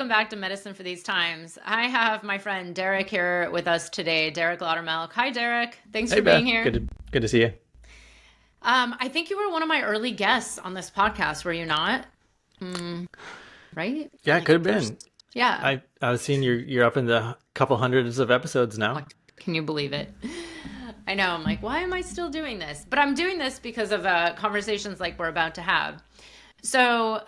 welcome back to Medicine for These Times. I have my friend Derek here with us today, Derek Loudermilk. Hi, Derek. Thanks Hey for being Beth, here. good to see you. I think you were one of my early guests on this podcast, were you not? Right? Yeah, it Like could have first. been. Yeah. I was seeing you're up in the couple hundreds of episodes now. Like, can you believe it? I know. I'm like, why am I still doing this? But I'm doing this because of conversations like we're about to have. So,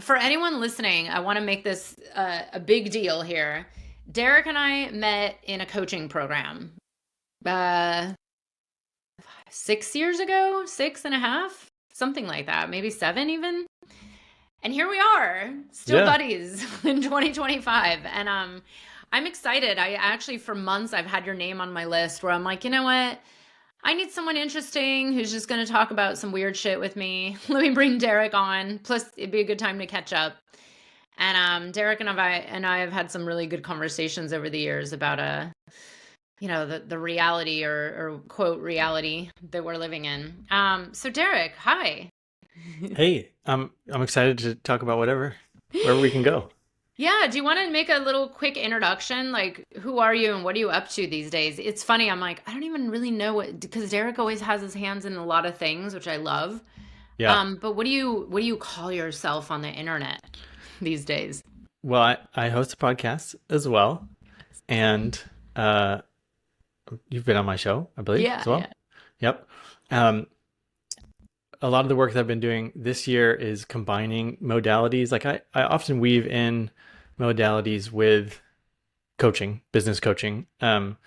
for anyone listening, I want to make this a big deal here. Derek and I met in a coaching program uh, 6 years ago, 6.5, something like that, maybe 7 even. And here we are, still Yeah. buddies in 2025. And I'm excited. I actually, for months, I've had your name on my list where I'm like, you know what? I need someone interesting who's just going to talk about some weird shit with me. Let me bring Derek on. Plus, it'd be a good time to catch up. And Derek and I have had some really good conversations over the years about the reality or quote reality that we're living in. So Derek, hi. Hey, I'm excited to talk about wherever we can go. Yeah, do you want to make a little quick introduction? Like, who are you and what are you up to these days? It's funny, I'm like, I don't even really know because Derek always has his hands in a lot of things, which I love. Yeah. But what do you call yourself on the internet these days? Well, I host a podcast as well, and you've been on my show, I believe, Yeah, as yeah. well. Yep. Um, a lot of the work that I've been doing this year is combining modalities. Like I often weave in modalities with coaching, business coaching. And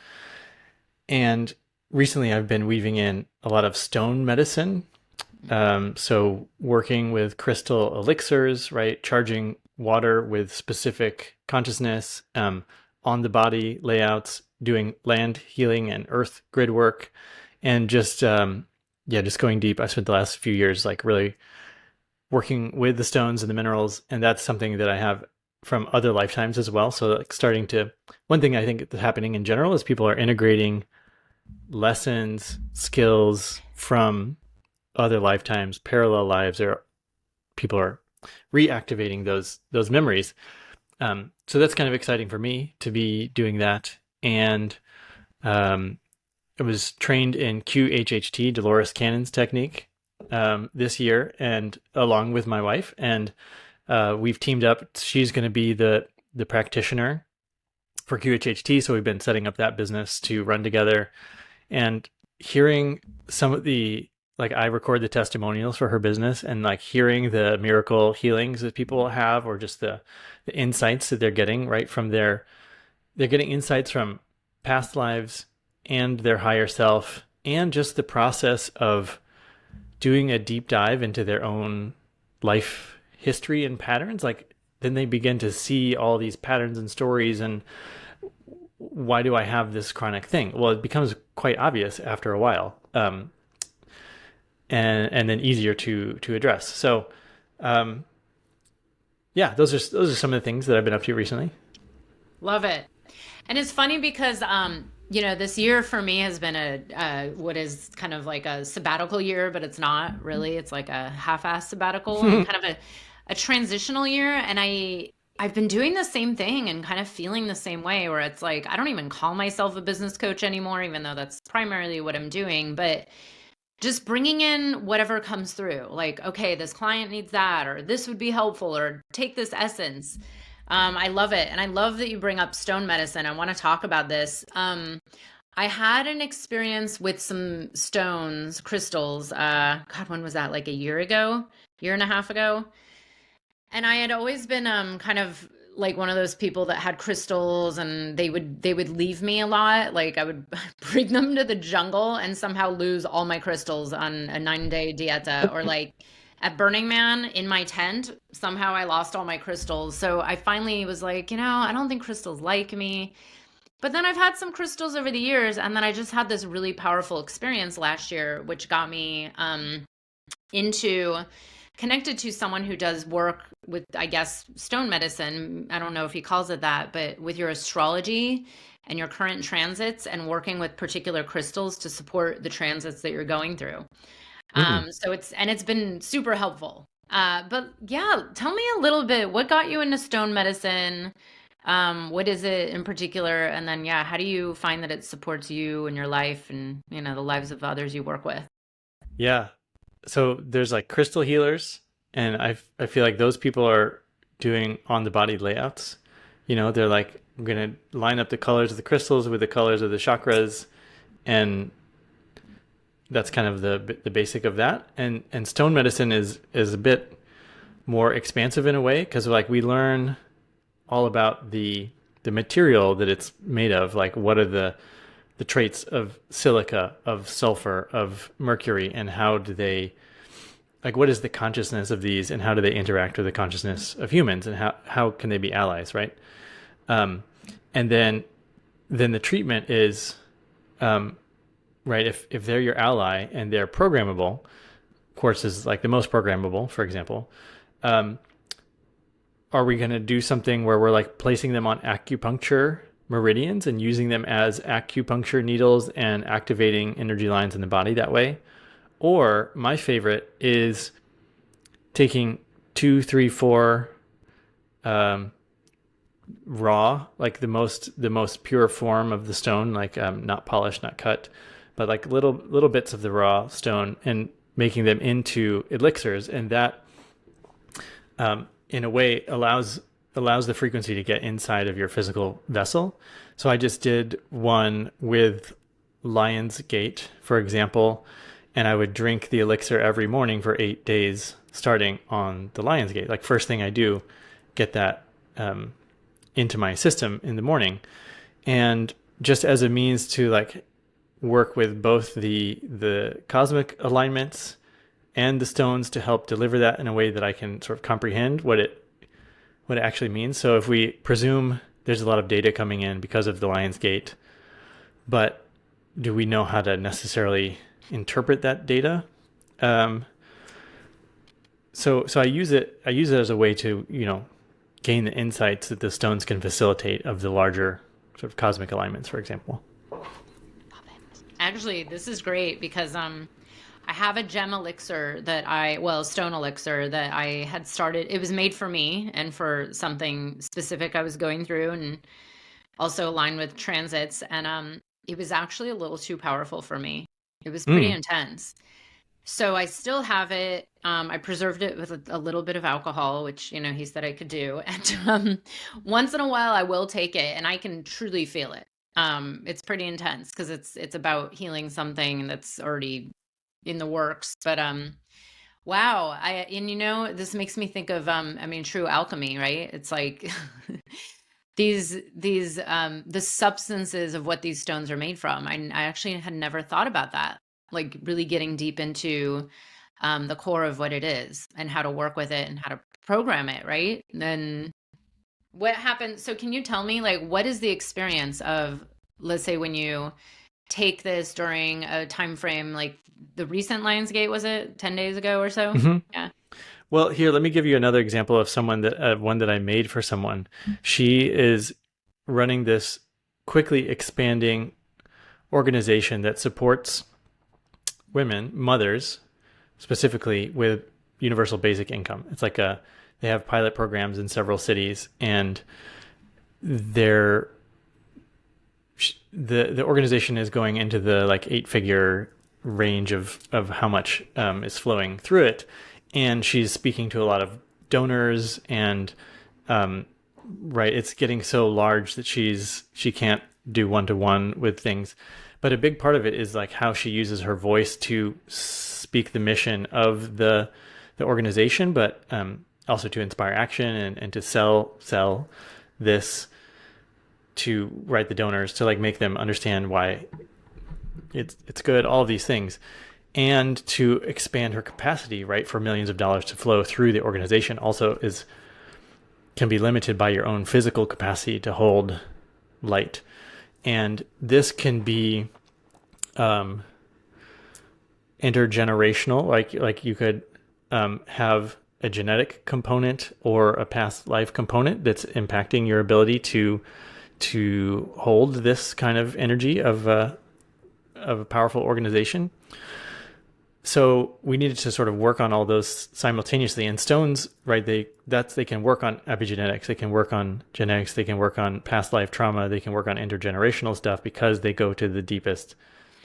recently I've been weaving in a lot of stone medicine. So working with crystal elixirs, right? Charging water with specific consciousness, on the body layouts, doing land healing and earth grid work, and just going deep. I spent the last few years like really working with the stones and the minerals, and that's something that I have from other lifetimes as well. So like one thing I think that's happening in general is people are integrating lessons, skills from other lifetimes, parallel lives, or people are reactivating those memories. So that's kind of exciting for me to be doing that. And um, I was trained in QHHT, Dolores Cannon's technique, this year, and along with my wife, and we've teamed up. She's going to be the practitioner for QHHT, so we've been setting up that business to run together. And hearing some of like I record the testimonials for her business, and like hearing the miracle healings that people have, or just the insights that they're getting right from they're getting insights from past lives and their higher self, and just the process of doing a deep dive into their own life history and patterns. Like then they begin to see all these patterns and stories, and why do I have this chronic thing? Well, it becomes quite obvious after a while, and then easier to address. So, yeah, those are some of the things that I've been up to recently. Love it. And it's funny because this year for me has been a what is kind of like a sabbatical year, but it's not really. It's like a half-assed sabbatical and kind of a transitional year. And I've been doing the same thing and kind of feeling the same way, where it's like I don't even call myself a business coach anymore, even though that's primarily what I'm doing. But just bringing in whatever comes through, like, okay, this client needs that, or this would be helpful, or take this essence. I love it. And I love that you bring up stone medicine. I want to talk about this. I had an experience with some stones, crystals. God, when was that? Like a year ago, year and a half ago. And I had always been kind of like one of those people that had crystals, and they would leave me a lot. Like I would bring them to the jungle and somehow lose all my crystals on a 9-day dieta, or like at Burning Man in my tent, somehow I lost all my crystals. So I finally was like, I don't think crystals like me. But then I've had some crystals over the years, and then I just had this really powerful experience last year, which got me into connected to someone who does work with, I guess, stone medicine. I don't know if he calls it that, but with your astrology and your current transits, and working with particular crystals to support the transits that you're going through. Mm. So it's been super helpful. But yeah, tell me a little bit. What got you into stone medicine? What is it in particular? And then, yeah, how do you find that it supports you and your life and, the lives of others you work with? Yeah. So there's like crystal healers, and I feel like those people are doing on the body layouts. They're like, I'm gonna line up the colors of the crystals with the colors of the chakras, and that's kind of the basic of that. And stone medicine is a bit more expansive in a way, because like we learn all about the material that it's made of, like what are the traits of silica, of sulfur, of mercury, and how do they, like, what is the consciousness of these, and how do they interact with the consciousness of humans, and how can they be allies, right? And then the treatment is, right, if they're your ally and they're programmable, quartz is like the most programmable, for example. Are we going to do something where we're like placing them on acupuncture meridians and using them as acupuncture needles and activating energy lines in the body that way? Or my favorite is taking 2, 3, 4 raw, like the most pure form of the stone, like not polished, not cut, but like little bits of the raw stone, and making them into elixirs, and that in a way allows the frequency to get inside of your physical vessel. So I just did one with Lion's Gate, for example, and I would drink the elixir every morning for 8 days, starting on the Lion's Gate. Like first thing I do, get that into my system in the morning, and just as a means to like work with both the cosmic alignments and the stones to help deliver that in a way that I can sort of comprehend what it actually means. So if we presume there's a lot of data coming in because of the Lion's Gate, but do we know how to necessarily interpret that data? So I use it as a way to, gain the insights that the stones can facilitate of the larger sort of cosmic alignments, for example. Actually, this is great because I have a gem elixir stone elixir that I had started. It was made for me and for something specific I was going through, and also aligned with transits. And it was actually a little too powerful for me. It was pretty intense. So I still have it. I preserved it with a little bit of alcohol, which, he said I could do. And once in a while I will take it, and I can truly feel it. It's pretty intense because it's about healing something that's already in the works. But wow, this makes me think of true alchemy, right? It's like these the substances of what these stones are made from. I actually had never thought about that, like really getting deep into the core of what it is and how to work with it and how to program it, right? And then what happens? So can you tell me, like, what is the experience of, let's say, when you take this during a time frame like the recent Lionsgate, was it 10 days ago or so? Mm-hmm. Yeah. Well, here, let me give you another example of someone one that I made for someone. She is running this quickly expanding organization that supports women, mothers, specifically with universal basic income. It's like they have pilot programs in several cities, and the organization is going into the like 8-figure range of how much is flowing through it. And she's speaking to a lot of donors, and right, it's getting so large that she can't do one-to-one with things. But a big part of it is like how she uses her voice to speak the mission of the organization, but also to inspire action and to sell this to the donors, to like make them understand why it's good, all of these things, and to expand her capacity, right, for millions of dollars to flow through the organization. Also can be limited by your own physical capacity to hold light. And this can be intergenerational, like you could have a genetic component or a past life component that's impacting your ability to hold this kind of energy of a powerful organization. So we needed to sort of work on all those simultaneously. And stones, right? They can work on epigenetics, they can work on genetics, they can work on past life trauma, they can work on intergenerational stuff because they go to the deepest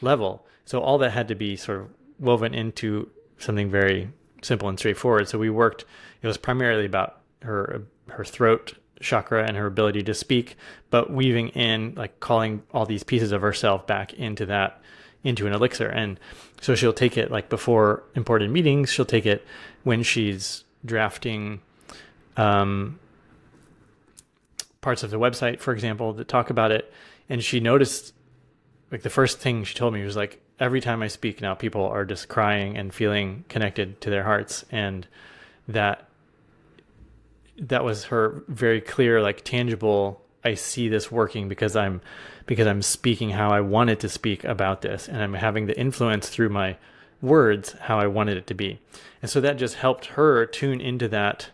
level. So all that had to be sort of woven into something very simple and straightforward. So we worked. It was primarily about her throat chakra and her ability to speak, but weaving in, like, calling all these pieces of herself back into an elixir. And so she'll take it like before important meetings. She'll take it when she's drafting parts of the website, for example, that talk about it. And she noticed, like, the first thing she told me was like, every time I speak now, people are just crying and feeling connected to their hearts. And that was her very clear, like, tangible, I see this working because I'm speaking how I wanted to speak about this, and I'm having the influence through my words how I wanted it to be. And so that just helped her tune into that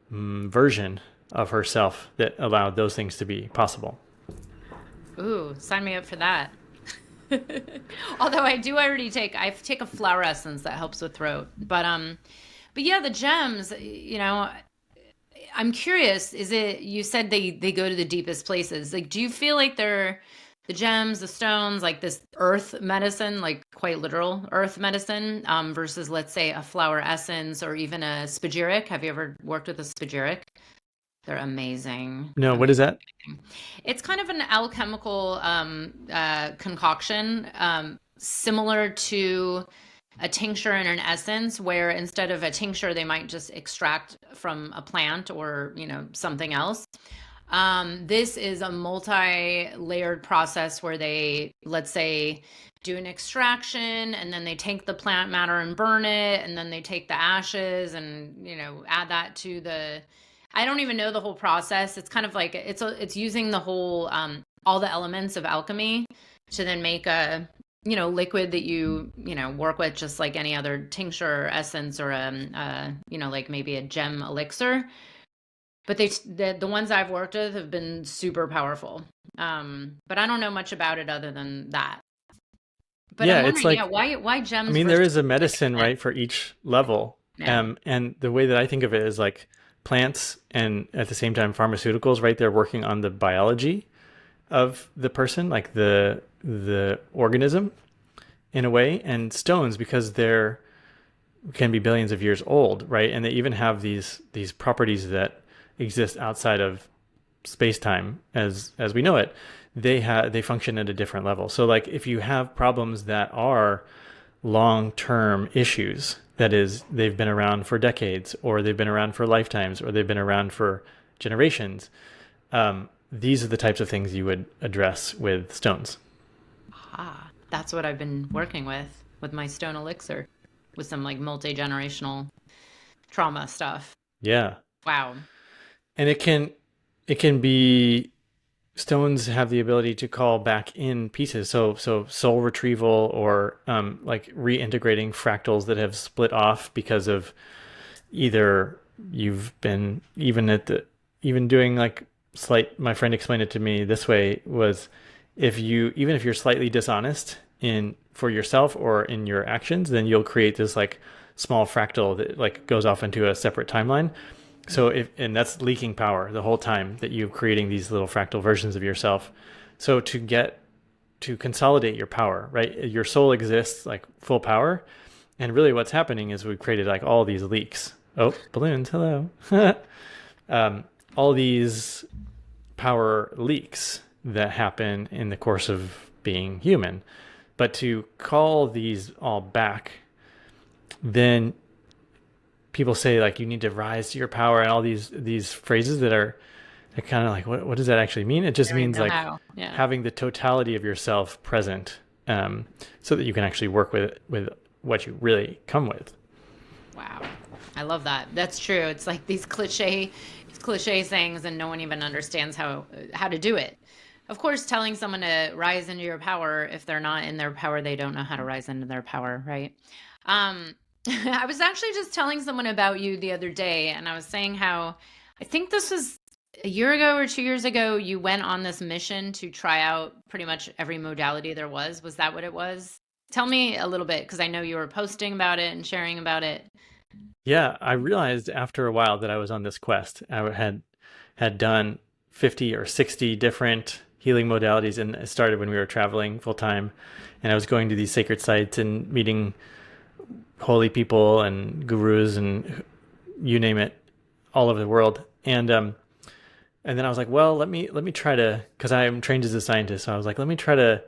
version of herself that allowed those things to be possible. Ooh, sign me up for that. Although I take a flower essence that helps with throat. But yeah, the gems, I'm curious, you said they go to the deepest places. Like, do you feel like they're the gems, the stones, like this earth medicine, like quite literal earth medicine, versus, let's say, a flower essence or even a spagyric? Have you ever worked with a spagyric? They're amazing. No, what is that? It's kind of an alchemical concoction, similar to a tincture and an essence, where instead of a tincture, they might just extract from a plant or, something else. This is a multi-layered process where they, let's say, do an extraction, and then they take the plant matter and burn it, and then they take the ashes and, add that to I don't even know the whole process. It's kind of like, it's using the whole, all the elements of alchemy to then make a, liquid that you work with just like any other tincture or essence or like maybe a gem elixir. But the ones I've worked with have been super powerful. But I don't know much about it other than that. But Yeah, I'm it's wondering, like, why gems? I mean, there is a medicine, right, for each level. Yeah. And the way that I think of it is like plants and at the same time pharmaceuticals, right? They're working on the biology of the person, like the organism in a way, and stones, because they're can be billions of years old, right? And they even have these properties that exist outside of space-time as we know it. They function at a different level. So like if you have problems that are long-term issues, that is, they've been around for decades, or they've been around for lifetimes, or they've been around for generations, these are the types of things you would address with stones. Ah, that's what I've been working with my stone elixir, with some like multi-generational trauma stuff. Yeah. Wow. And it can be, stones have the ability to call back in pieces. So soul retrieval, or like reintegrating fractals that have split off because of either you've been even doing like slight, my friend explained it to me this way, was if you're slightly dishonest in for yourself or in your actions, then you'll create this like small fractal that like goes off into a separate timeline. So and that's leaking power the whole time that you're creating these little fractal versions of yourself. So to consolidate your power, right? Your soul exists like full power. And really what's happening is we've created like all these leaks. Oh, balloons, hello. All these power leaks that happen in the course of being human. But to call these all back, then people say like you need to rise to your power, and all these phrases that are kind of like, what does that actually mean? It just means like having the totality of yourself present, so that you can actually work with what you really come with. Wow. I love that. That's true. It's like these cliche things, and no one even understands how to do it. Of course, telling someone to rise into your power, if they're not in their power, they don't know how to rise into their power, right? I was actually just telling someone about you the other day, and I was saying how I think this was a year ago or 2 years ago, you went on this mission to try out pretty much every modality there was. Was that what it was? Tell me a little bit, because I know you were posting about it and sharing about it. Yeah, I realized after a while that I was on this quest. I had done 50 or 60 different healing modalities, and it started when we were traveling full time, and I was going to these sacred sites and meeting holy people and gurus and you name it, all over the world. And then I was like, well, let me try to, because I'm trained as a scientist. So I was like, let me try to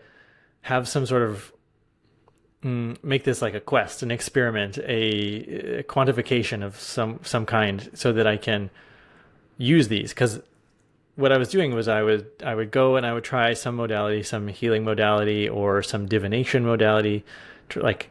have some sort of make this like a quest, an experiment, a quantification of some kind, so that I can use these. Because what I was doing was I would go and I would try some modality, some healing modality, or some divination modality, like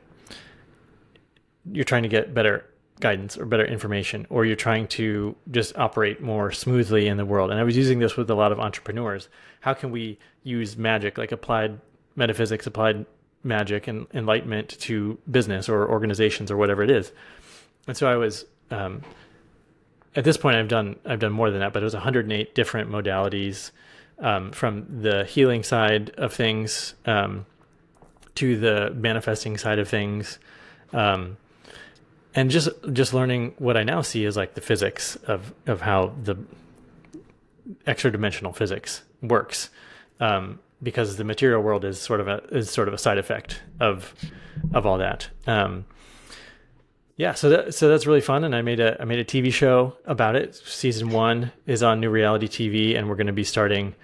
you're trying to get better guidance or better information, or you're trying to just operate more smoothly in the world. And I was using this with a lot of entrepreneurs. How can we use magic, like applied metaphysics, applied magic and enlightenment to business or organizations or whatever it is? And so I was, at this point I've done more than that, but it was 108 different modalities, from the healing side of things, to the manifesting side of things. And just learning what I now see is like the physics of how the extra dimensional physics works, because the material world is sort of a side effect of all that. Yeah, so that's really fun, and I made a TV show about it. Season 1 is on New Reality TV, and we're going to be starting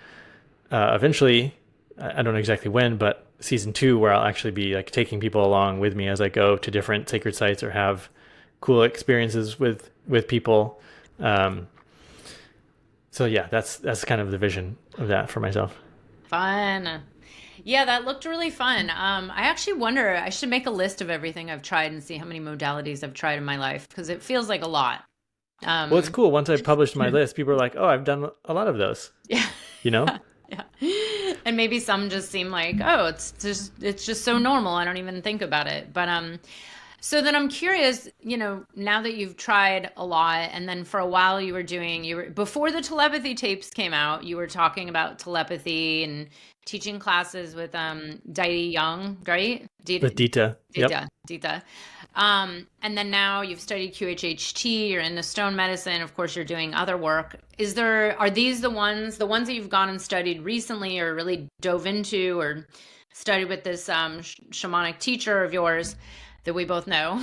eventually. I don't know exactly when, but season 2, where I'll actually be like taking people along with me as I go to different sacred sites or have cool experiences with people. So yeah, that's kind of the vision of that for myself. Fun. Yeah, that looked really fun. I actually wonder, I should make a list of everything I've tried and see how many modalities I've tried in my life, because it feels like a lot. Well, it's cool. Once I published my list, people are like, "Oh, I've done a lot of those." Yeah. You know? Yeah. And maybe some just seem like, oh, it's just so normal. I don't even think about it. But so then I'm curious, now that you've tried a lot, and then for a while you were before the telepathy tapes came out, you were talking about telepathy and teaching classes with Dai Young, right? With Dita. Yep. Dita. And then now you've studied QHHT, you're into stone medicine, of course you're doing other work. Are these the ones that you've gone and studied recently, or really dove into, or studied with this shamanic teacher of yours that we both know?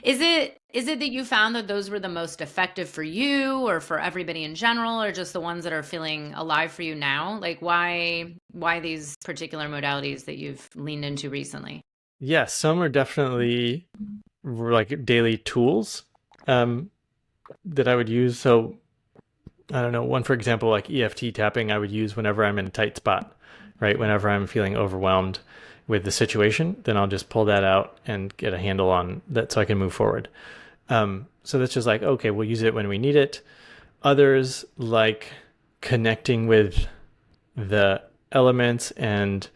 Is it that you found that those were the most effective for you, or for everybody in general, or just the ones that are feeling alive for you now? Like why these particular modalities that you've leaned into recently? Yeah, some are definitely like daily tools that I would use. So I don't know, one for example, like EFT tapping, I would use whenever I'm in a tight spot, right? Whenever I'm feeling overwhelmed with the situation, then I'll just pull that out and get a handle on that so I can move forward. So that's just like, okay, we'll use it when we need it. Others, like connecting with the elements, and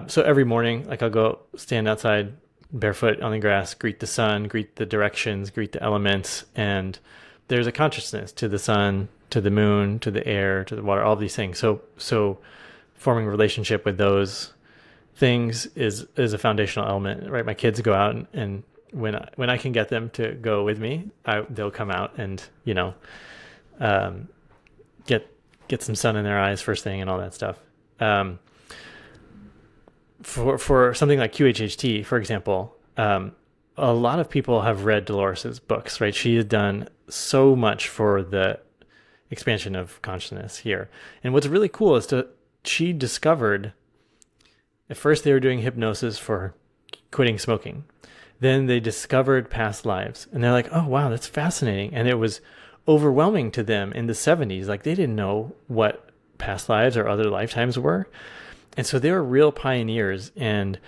so every morning, like I'll go stand outside barefoot on the grass, greet the sun, greet the directions, greet the elements, and there's a consciousness to the sun, to the moon, to the air, to the water, all these things. So forming a relationship with those things is a foundational element, right? My kids go out and when I can get them to go with me, they'll come out and get some sun in their eyes first thing and all that stuff. For something like QHHT, for example, a lot of people have read Dolores's books, right? She has done so much for the expansion of consciousness here. And what's really cool is she discovered, at first they were doing hypnosis for quitting smoking. Then they discovered past lives, and they're like, oh, wow, that's fascinating. And it was overwhelming to them in the 70s. Like they didn't know what past lives or other lifetimes were. And so they were real pioneers, and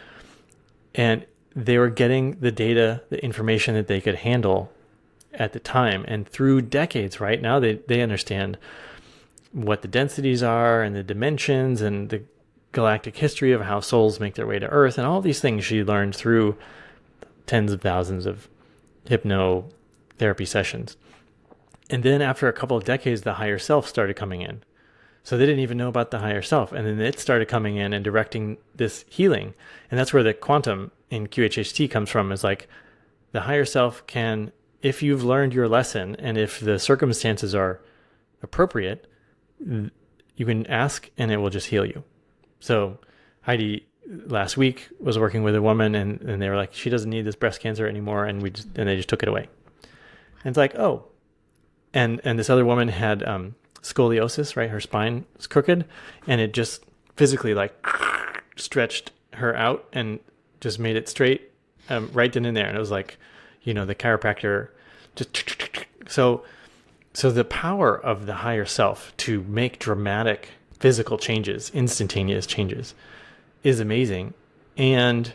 they were getting the data, the information that they could handle at the time. And through decades, right now, they understand what the densities are and the dimensions and the galactic history of how souls make their way to Earth, and all these things she learned through tens of thousands of hypnotherapy sessions. And then after a couple of decades, the higher self started coming in. So they didn't even know about the higher self. And then it started coming in and directing this healing. And that's where the quantum in QHHT comes from, is like the higher self can, if you've learned your lesson and if the circumstances are appropriate, you can ask and it will just heal you. So Heidi last week was working with a woman and they were like, she doesn't need this breast cancer anymore. And they just took it away. And it's like, oh, and this other woman had scoliosis, right? Her spine is crooked, and it just physically like stretched her out and just made it straight right then and there. And it was like, the chiropractor just so the power of the higher self to make dramatic physical changes, instantaneous changes, is amazing. And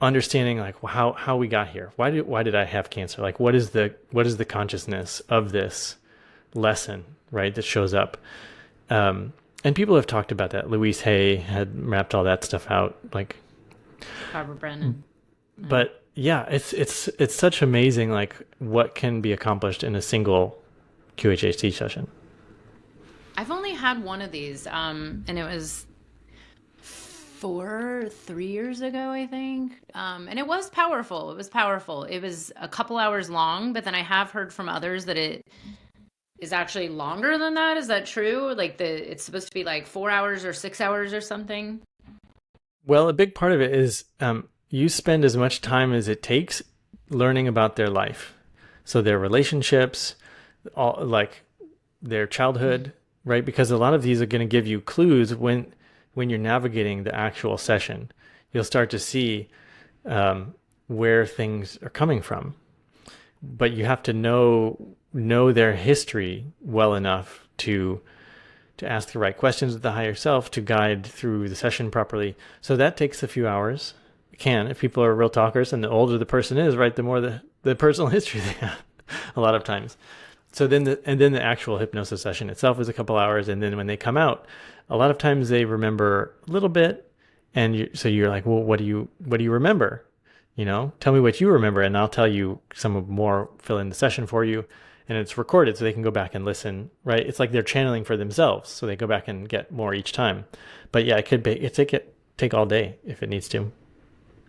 understanding like how we got here. Why did I have cancer? Like what is the consciousness of this lesson, right, that shows up? And people have talked about that. Louise Hay had mapped all that stuff out, like Barbara Brennan. But yeah, it's such amazing, like what can be accomplished in a single QHHT session. I've only had one of these, and it was 3 years ago, I think. And it was powerful. It was powerful. It was a couple hours long, but then I have heard from others that it is actually longer than that. Is that true? Like it's supposed to be like 4 hours or 6 hours or something? Well, a big part of it is you spend as much time as it takes learning about their life. So their relationships, all like their childhood, right? Because a lot of these are going to give you clues when you're navigating the actual session. You'll start to see where things are coming from. But you have to know their history well enough to ask the right questions with the higher self, to guide through the session properly. So that takes a few hours. It can, if people are real talkers, and the older the person is, right, the more the personal history they have a lot of times. So then the actual hypnosis session itself is a couple hours, and then when they come out, a lot of times they remember a little bit, and so you're like, well, what do you remember? Tell me what you remember, and I'll tell you some more, fill in the session for you, and it's recorded so they can go back and listen, right? It's like they're channeling for themselves, so they go back and get more each time. But yeah, it take all day if it needs to.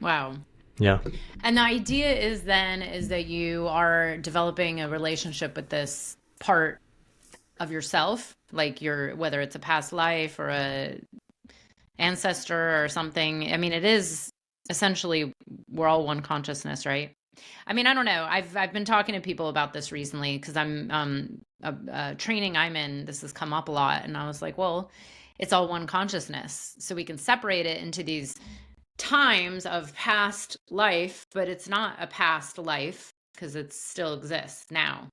Wow. Yeah. And the idea is that you are developing a relationship with this part of yourself, like whether it's a past life or a ancestor or something. I mean, it is essentially, we're all one consciousness, right? I mean, I don't know. I've been talking to people about this recently because I'm a training I'm in. This has come up a lot, and I was like, well, it's all one consciousness, so we can separate it into these times of past life, but it's not a past life because it still exists now.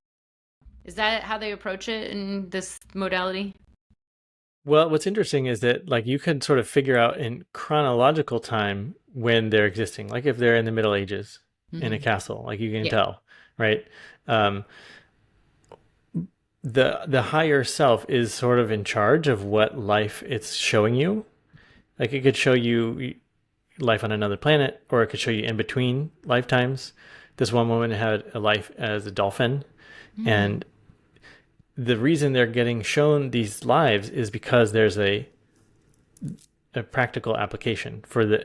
Is that how they approach it in this modality? Well, what's interesting is that like you can sort of figure out in chronological time when they're existing, like if they're in the Middle Ages in a castle, like you can tell, right? The higher self is sort of in charge of what life it's showing you. Like it could show you life on another planet, or it could show you in between lifetimes. This one woman had a life as a dolphin, and the reason they're getting shown these lives is because there's a practical application for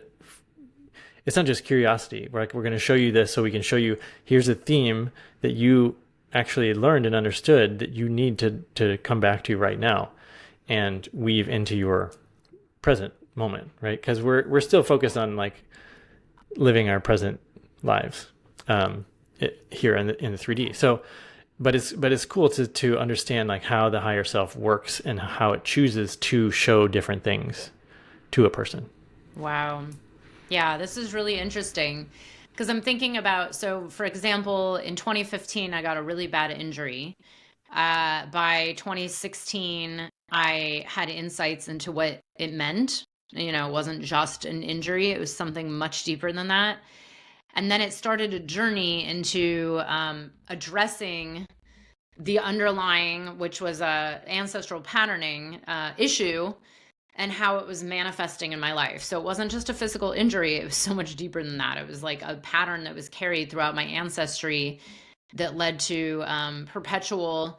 it's not just curiosity. We're going to show you this so we can show you, here's a theme that you actually learned and understood that you need to come back to right now and weave into your present moment, right? Because we're still focused on like living our present lives here in the 3D. So, but it's cool to understand like how the higher self works and how it chooses to show different things to a person. Wow. Yeah, this is really interesting because I'm thinking about, so for example, in 2015, I got a really bad injury. By 2016, I had insights into what it meant. It wasn't just an injury. It was something much deeper than that. And then it started a journey into addressing the underlying, which was a ancestral patterning issue, and how it was manifesting in my life. So it wasn't just a physical injury. It was so much deeper than that. It was like a pattern that was carried throughout my ancestry that led to perpetual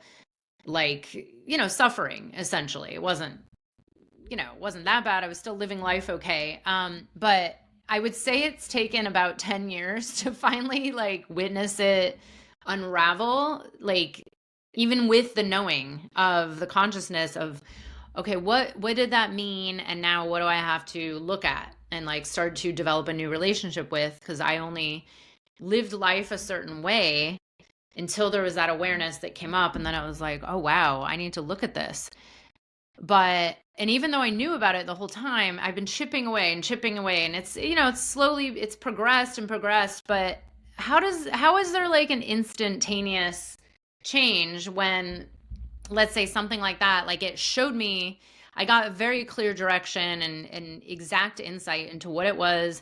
like, suffering essentially. It wasn't, wasn't that bad. I was still living life okay. But I would say it's taken about 10 years to finally like witness it unravel, like even with the knowing of the consciousness of, okay, what did that mean? And now what do I have to look at and like start to develop a new relationship with? Because I only lived life a certain way until there was that awareness that came up. And then I was like, oh, wow, I need to look at this. And even though I knew about it the whole time, I've been chipping away. And it's, it's slowly, it's progressed and progressed. But how is there like an instantaneous change when, let's say something like that, like it showed me, I got a very clear direction and exact insight into what it was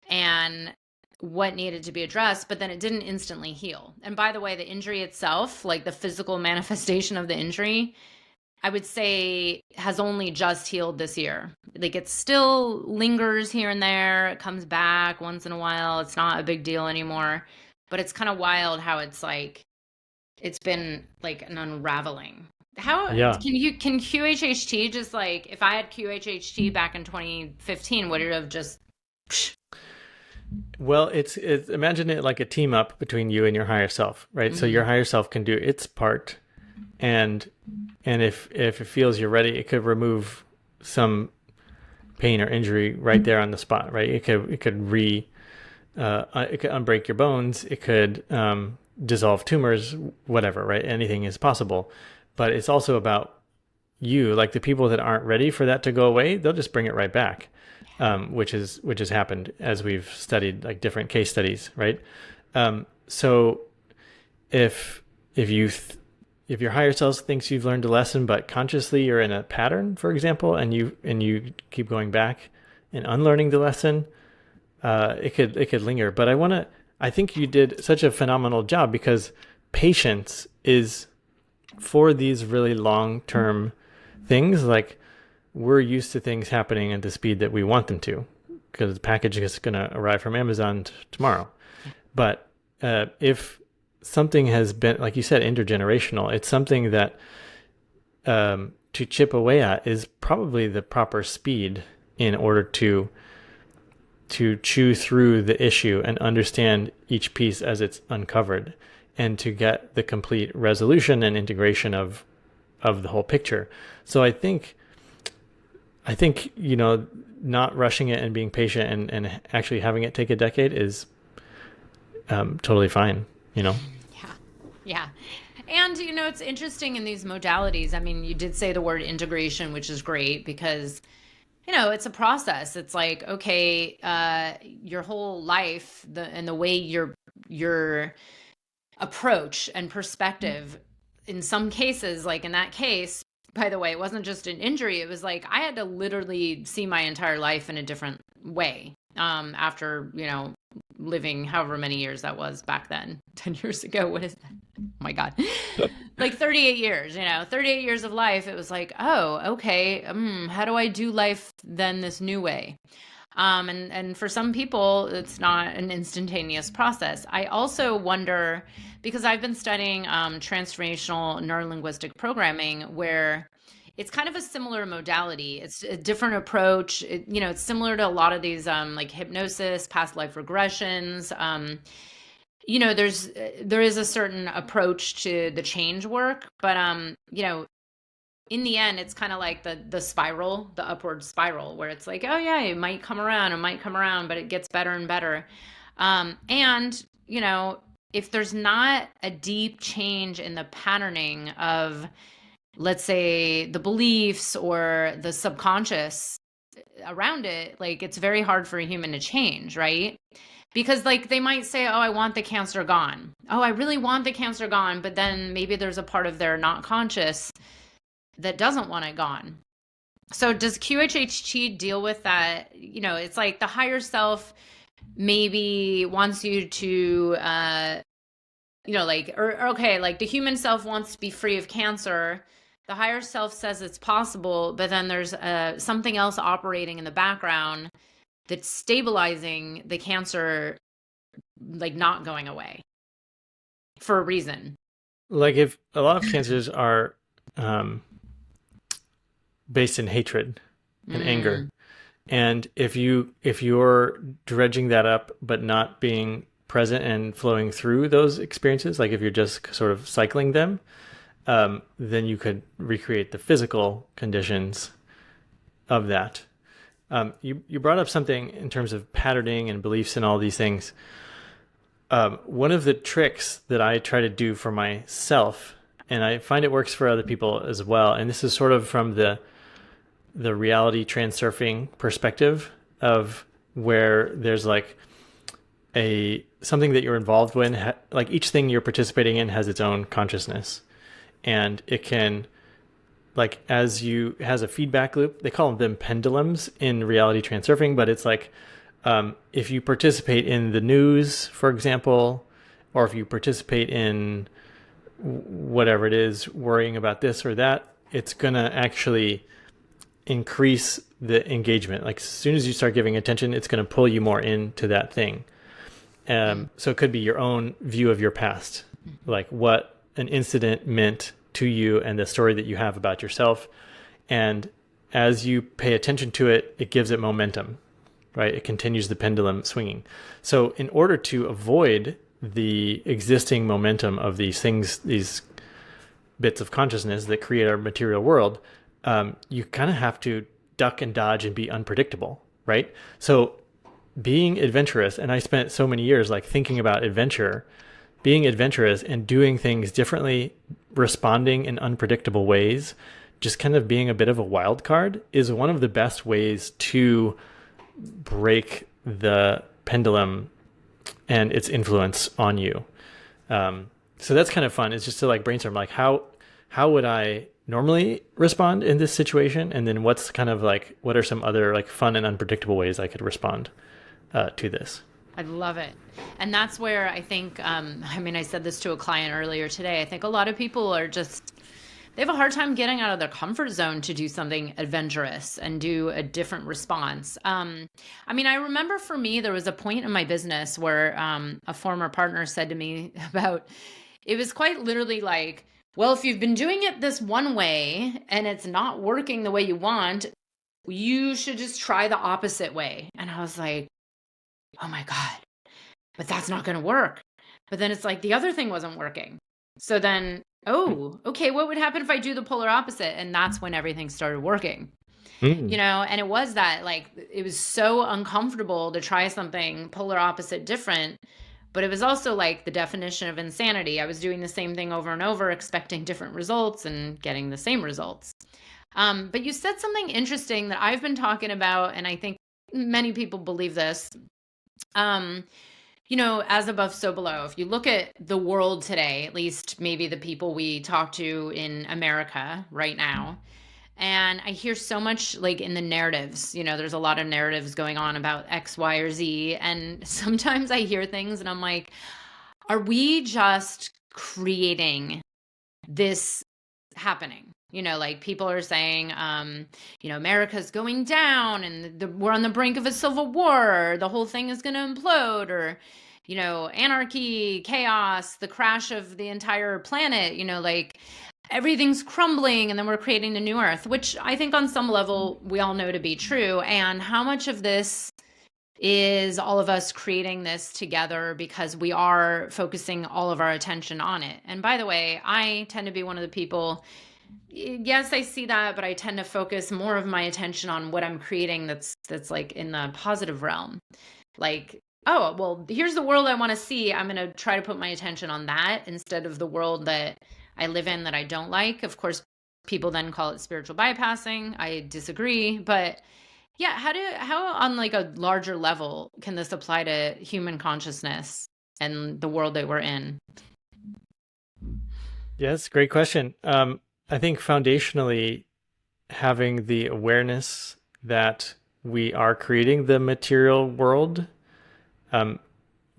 and what needed to be addressed, but then it didn't instantly heal. And by the way, the injury itself, like the physical manifestation of the injury, I would say has only just healed this year. Like it still lingers here and there. It comes back once in a while. It's not a big deal anymore, but it's kind of wild how it's like, it's been like an unraveling. How can QHHT just like, if I had QHHT back in 2015, would it have just... Well, it's imagine it like a team up between you and your higher self, right? Mm-hmm. So your higher self can do its part, and if it feels you're ready, it could remove some pain or injury right there on the spot, right? It could unbreak your bones. It could dissolve tumors, whatever, right? Anything is possible. But it's also about you, like the people that aren't ready for that to go away, they'll just bring it right back, which has happened as we've studied like different case studies, right? So if your higher self thinks you've learned a lesson, but consciously you're in a pattern, for example, and you keep going back and unlearning the lesson, it could linger. But I think you did such a phenomenal job, because patience is for these really long-term things. Like we're used to things happening at the speed that we want them to, because the package is going to arrive from Amazon tomorrow. But if something has been, like you said, intergenerational, it's something that to chip away at is probably the proper speed in order to chew through the issue and understand each piece as it's uncovered, and to get the complete resolution and integration of the whole picture. So I think not rushing it and being patient and actually having it take a decade is totally fine. Yeah. And, it's interesting in these modalities. I mean, you did say the word integration, which is great, because, it's a process. It's like, okay, your whole life, and the way your approach and perspective, in some cases, like in that case, by the way, it wasn't just an injury. It was like, I had to literally see my entire life in a different way, after, living however many years that was back then. 10 years ago, what is that? Oh my God. Like 38 years, 38 years of life. It was like, oh, okay. How do I do life then this new way? And for some people, it's not an instantaneous process. I also wonder, because I've been studying transformational neuro-linguistic programming, where it's kind of a similar modality. It's a different approach. It's similar to a lot of these like hypnosis, past life regressions. There is a certain approach to the change work, but in the end, it's kind of like the spiral, the upward spiral, where it's like, oh yeah, it might come around, but it gets better and better. And if there's not a deep change in the patterning of, let's say, the beliefs or the subconscious around it, like it's very hard for a human to change, right? Because like they might say, oh, I want the cancer gone. Oh, I really want the cancer gone. But then maybe there's a part of their not conscious that doesn't want it gone. So does QHHT deal with that? It's like the higher self maybe wants you to, like the human self wants to be free of cancer. The higher self says it's possible, but then there's something else operating in the background that's stabilizing the cancer, like not going away for a reason. Like if a lot of cancers are um, based in hatred and anger. Mm. And if you're dredging that up but not being present and flowing through those experiences, like if you're just sort of cycling them, then you could recreate the physical conditions of that. You brought up something in terms of patterning and beliefs and all these things. One of the tricks that I try to do for myself, and I find it works for other people as well, and this is sort of from the reality transurfing perspective of where there's like a something that you're involved with, like each thing you're participating in has its own consciousness, and it can, like, as you has a feedback loop. They call them pendulums in reality transurfing, but it's like, if you participate in the news, for example, or if you participate in whatever it is, worrying about this or that, it's gonna actually increase the engagement. Like as soon as you start giving attention, it's going to pull you more into that thing. So it could be your own view of your past, like what an incident meant to you and the story that you have about yourself. And as you pay attention to it, it gives it momentum, right? It continues the pendulum swinging. So in order to avoid the existing momentum of these things, these bits of consciousness that create our material world, you kind of have to duck and dodge and be unpredictable, right? So being adventurous, and I spent so many years like thinking about adventure, being adventurous and doing things differently, responding in unpredictable ways, just kind of being a bit of a wild card is one of the best ways to break the pendulum and its influence on you. So that's kind of fun. It's just to like brainstorm, like how would I normally respond in this situation, and then what's kind of like what are some other like fun and unpredictable ways I could respond to this. I love it. And that's where I think, I mean, I said this to a client earlier today. I think a lot of people are just, they have a hard time getting out of their comfort zone to do something adventurous and do a different response. I mean, I remember for me, there was a point in my business where a former partner said to me about, it was quite literally like, well, if you've been doing it this one way and it's not working the way you want, you should just try the opposite way. And I was like, oh my God, but that's not going to work. But then it's like the other thing wasn't working. So then, oh, okay, what would happen if I do the polar opposite? And that's when everything started working. Mm. You know, and it was that like, it was so uncomfortable to try something polar opposite different. But it was also like the definition of insanity. I was doing the same thing over and over, expecting different results and getting the same results. But you said something interesting that I've been talking about, and I think many people believe this. You know, as above, so below. If you look at the world today, at least maybe the people we talk to in America right now, and I hear so much like in the narratives, you know, there's a lot of narratives going on about X, Y, or Z. And sometimes I hear things and I'm like, are we just creating this happening? You know, like people are saying, you know, America's going down and we're on the brink of a civil war, or the whole thing is going to implode, or, you know, anarchy, chaos, the crash of the entire planet, you know, like everything's crumbling and then we're creating the new earth, which I think on some level we all know to be true. And how much of this is all of us creating this together because we are focusing all of our attention on it? And by the way, I tend to be one of the people, yes, I see that, but I tend to focus more of my attention on what I'm creating that's like in the positive realm. Like, oh, well, here's the world I want to see. I'm going to try to put my attention on that instead of the world that I live in that I don't like. Of course, people then call it spiritual bypassing. I disagree, but yeah, how on like a larger level can this apply to human consciousness and the world that we're in? Yes, great question. I think foundationally, having the awareness that we are creating the material world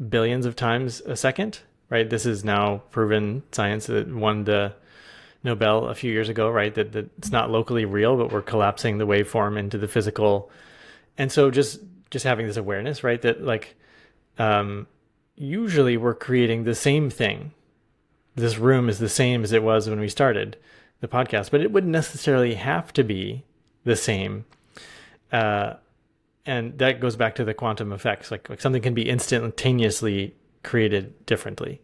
billions of times a second, right? This is now proven science that won the Nobel a few years ago, right? That it's not locally real, but we're collapsing the waveform into the physical. And so just having this awareness, right? That like usually we're creating the same thing. This room is the same as it was when we started. the podcast, but it wouldn't necessarily have to be the same. And that goes back to the quantum effects. Like something can be instantaneously created differently.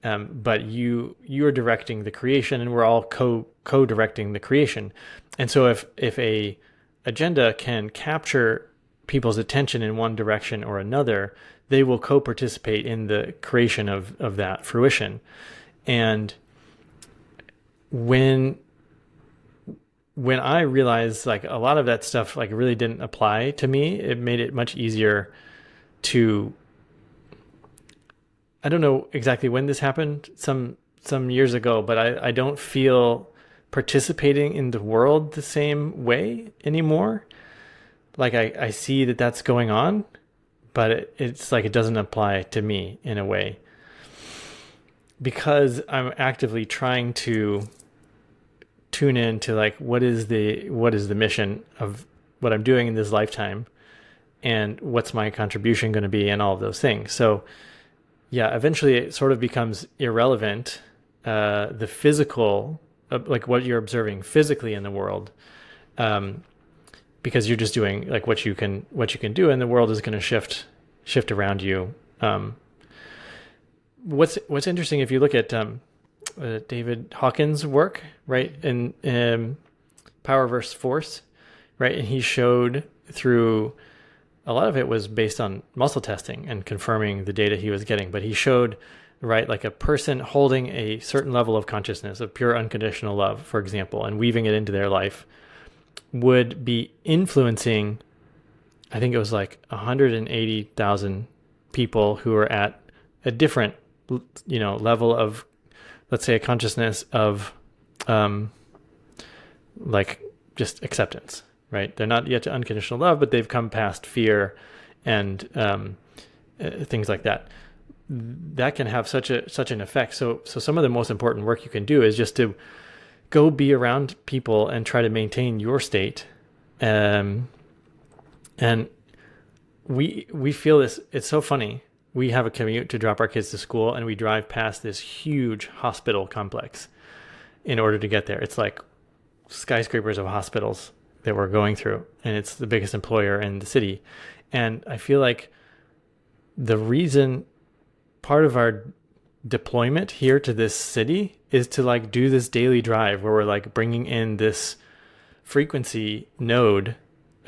But you are directing the creation, and we're all co-directing the creation. And so if a agenda can capture people's attention in one direction or another, they will co-participate in the creation of that fruition. And when I realized like a lot of that stuff like really didn't apply to me, it made it much easier to, I don't know exactly when this happened, some years ago, but I don't feel participating in the world the same way anymore. Like I see that that's going on, but it's like it doesn't apply to me in a way, because I'm actively trying to tune in to like what is the mission of what I'm doing in this lifetime, and what's my contribution going to be, and all of those things. So yeah, eventually it sort of becomes irrelevant, the physical, like what you're observing physically in the world, because you're just doing like what you can do, and the world is going to shift around you. What's interesting, if you look at David Hawkins' work, right, in Power versus Force, right, and he showed through, a lot of it was based on muscle testing and confirming the data he was getting, but he showed, right, like a person holding a certain level of consciousness of pure unconditional love, for example, and weaving it into their life, would be influencing, I think it was like 180,000 people who are at a different, level of, let's say, a consciousness of, like just acceptance, right? They're not yet to unconditional love, but they've come past fear and things like that. That can have such an effect. So some of the most important work you can do is just to go be around people and try to maintain your state. And we feel this. It's so funny. We have a commute to drop our kids to school, and we drive past this huge hospital complex in order to get there. It's like skyscrapers of hospitals that we're going through, and it's the biggest employer in the city. And I feel like the reason, part of our deployment here to this city is to like do this daily drive where we're like bringing in this frequency node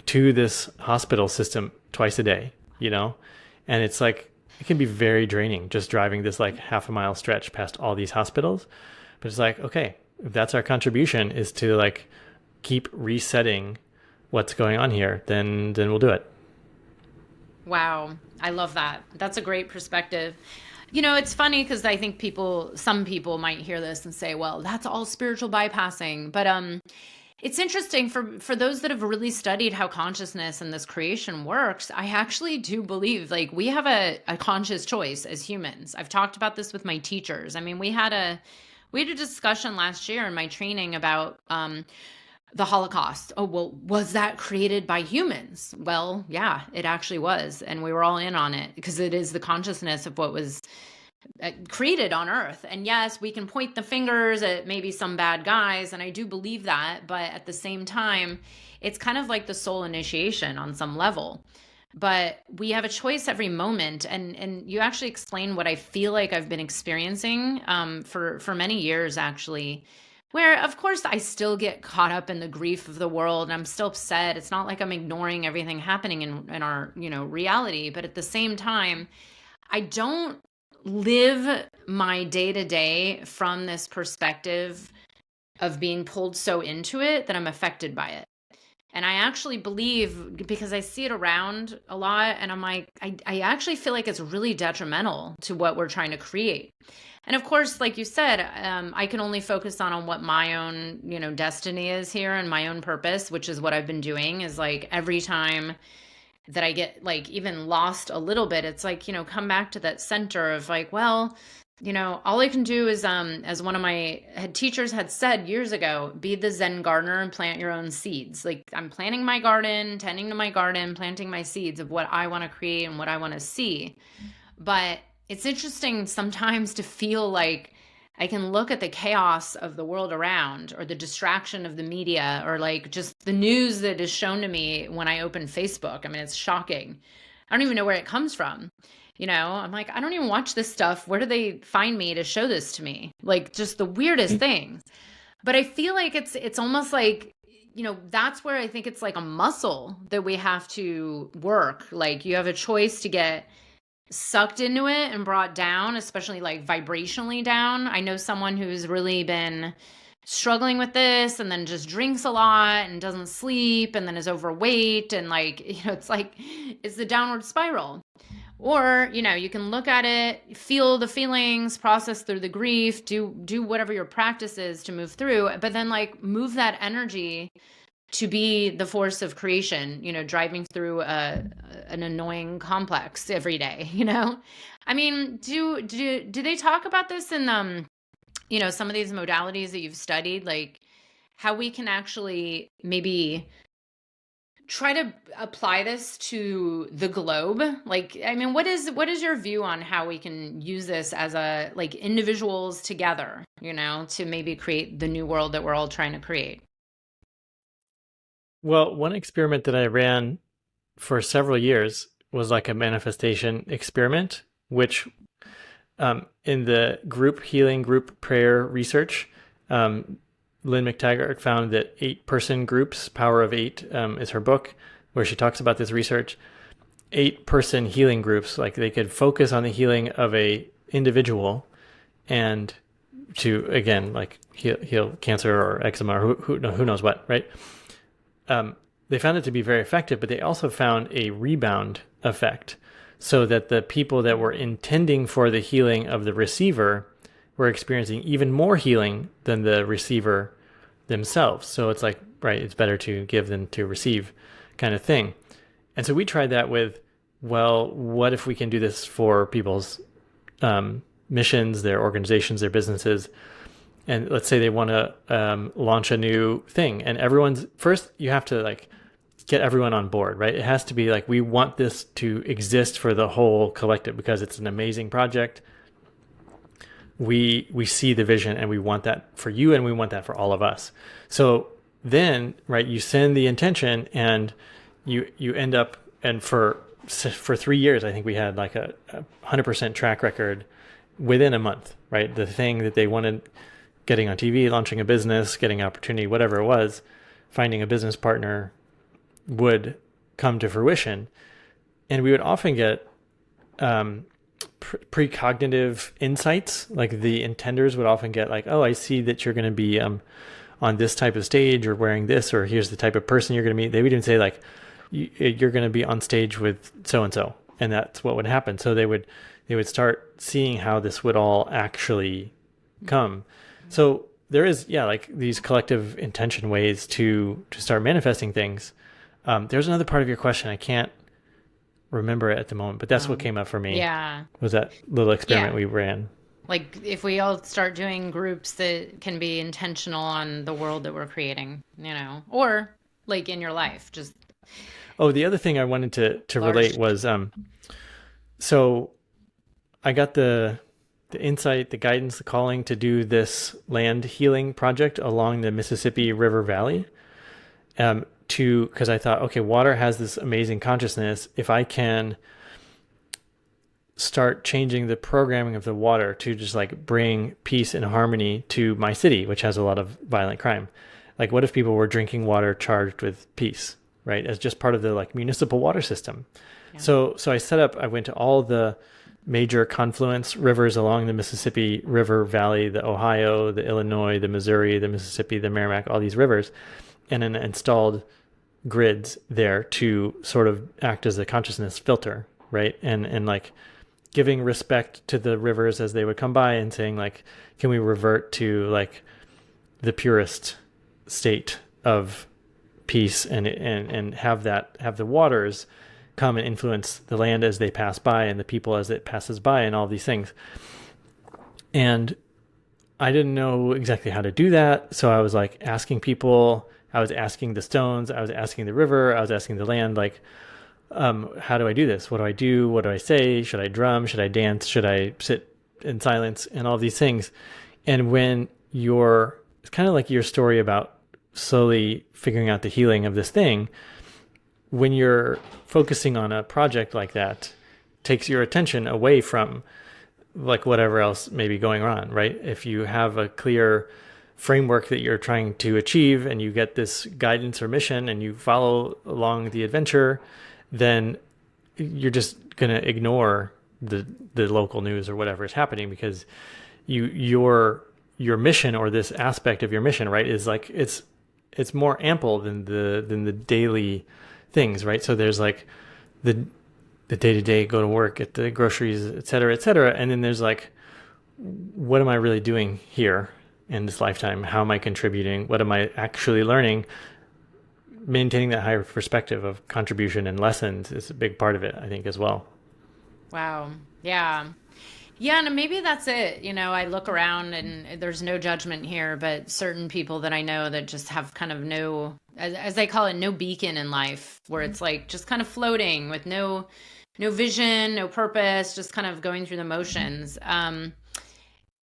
to this hospital system twice a day, and it's like, it can be very draining just driving this like half a mile stretch past all these hospitals. But it's like, okay, if that's our contribution, is to like keep resetting what's going on here, then we'll do it. Wow. I love that. That's a great perspective. It's funny because I think some people might hear this and say, well, that's all spiritual bypassing. But it's interesting for those that have really studied how consciousness and this creation works. I actually do believe like we have a conscious choice as humans. I've talked about this with my teachers. I mean, we had a discussion last year in my training about the Holocaust. Oh, well, was that created by humans? Well, yeah, it actually was. And we were all in on it because it is the consciousness of what was created on Earth. And yes, we can point the fingers at maybe some bad guys, and I do believe that, but at the same time, it's kind of like the soul initiation on some level. But we have a choice every moment, and you actually explain what I feel like I've been experiencing for many years, actually, where of course I still get caught up in the grief of the world, and I'm still upset. It's not like I'm ignoring everything happening in our reality, but at the same time, I don't live my day-to-day from this perspective of being pulled so into it that I'm affected by it. And I actually believe, because I see it around a lot, and I'm like, I actually feel like it's really detrimental to what we're trying to create. And of course, like you said, I can only focus on what my own, destiny is here and my own purpose, which is what I've been doing, is like every time that I get like even lost a little bit, it's like, come back to that center of like, well, all I can do is, as one of my head teachers had said years ago, be the Zen gardener and plant your own seeds. Like I'm planting my garden, tending to my garden, planting my seeds of what I want to create and what I want to see. But it's interesting sometimes to feel like I can look at the chaos of the world around, or the distraction of the media, or like just the news that is shown to me when I open Facebook. I mean, it's shocking. I don't even know where it comes from. I'm like, I don't even watch this stuff. Where do they find me to show this to me? Like, just the weirdest things. But I feel like it's almost like, that's where I think it's like a muscle that we have to work. Like, you have a choice to get sucked into it and brought down, especially like vibrationally down. I know someone who's really been struggling with this, and then just drinks a lot and doesn't sleep, and then is overweight, and like, it's the downward spiral. Or, you can look at it, feel the feelings, process through the grief, do whatever your practice is to move through, but then like move that energy to be the force of creation, driving through an annoying complex every day, I mean, do they talk about this in, some of these modalities that you've studied, like how we can actually maybe try to apply this to the globe? Like, I mean, what is your view on how we can use this as like individuals together, to maybe create the new world that we're all trying to create? Well, one experiment that I ran for several years was like a manifestation experiment, which in the group healing, group prayer research, Lynn McTaggart found that 8-person groups, Power of 8 is her book, where she talks about this research. 8-person healing groups, like they could focus on the healing of a individual and to, again, like heal cancer or eczema or who knows what, right? They found it to be very effective, but they also found a rebound effect, so that the people that were intending for the healing of the receiver were experiencing even more healing than the receiver themselves. So it's like, right, it's better to give than to receive kind of thing. And so we tried that with, well, what if we can do this for people's missions, their organizations, their businesses? And let's say they want to launch a new thing, and first you have to like get everyone on board, right? It has to be like, we want this to exist for the whole collective because it's an amazing project. We see the vision, and we want that for you, and we want that for all of us. So then, right, you send the intention, and you end up, and for 3 years, I think we had like a 100% track record within a month, right? The thing that they wanted, getting on TV, launching a business, getting an opportunity, whatever it was, finding a business partner, would come to fruition. And we would often get precognitive insights. Like the intenders would often get like, oh, I see that you're going to be on this type of stage, or wearing this, or here's the type of person you're going to meet. They would even say like, you're going to be on stage with so-and-so. And that's what would happen. So they would start seeing how this would all actually come. So there is, like these collective intention ways to start manifesting things. There's another part of your question. I can't remember it at the moment, but that's what came up for me. Yeah. Was that little experiment we ran. Like if we all start doing groups that can be intentional on the world that we're creating, or like in your life, just. Oh, the other thing I wanted to relate was, so I got the insight, the guidance, the calling to do this land healing project along the Mississippi River Valley. Because I thought, okay, water has this amazing consciousness. If I can start changing the programming of the water to just like bring peace and harmony to my city, which has a lot of violent crime. Like, what if people were drinking water charged with peace, right? As just part of the like municipal water system. Yeah. So I went to all the major confluence rivers along the Mississippi River Valley, the Ohio, the Illinois, the Missouri, the Mississippi, the Merrimack, all these rivers, and then installed grids there to sort of act as a consciousness filter, right? And like giving respect to the rivers as they would come by, and saying like, can we revert to like the purest state of peace, and have the waters come and influence the land as they pass by, and the people as it passes by, and all these things. And I didn't know exactly how to do that. So I was like asking people, I was asking the stones, I was asking the river, I was asking the land, like, how do I do this? What do I do? What do I say? Should I drum? Should I dance? Should I sit in silence? And all these things. And it's kind of like your story about slowly figuring out the healing of this thing. When you're focusing on a project like that, takes your attention away from like whatever else may be going on, right? If you have a clear framework that you're trying to achieve and you get this guidance or mission and you follow along the adventure, then you're just going to ignore the local news or whatever is happening, because your mission, or this aspect of your mission, right, is like it's more ample than the daily things, right? So there's like the day-to-day, go to work, get the groceries, et cetera, and then there's like, what am I really doing here in this lifetime? How am I contributing? What am I actually learning? Maintaining that higher perspective of contribution and lessons is a big part of it, I think, as well. Wow. Yeah. Yeah, and maybe that's it. I look around and there's no judgment here, but certain people that I know that just have kind of no, as they call it, no beacon in life, where it's like just kind of floating with no vision, no purpose, just kind of going through the motions.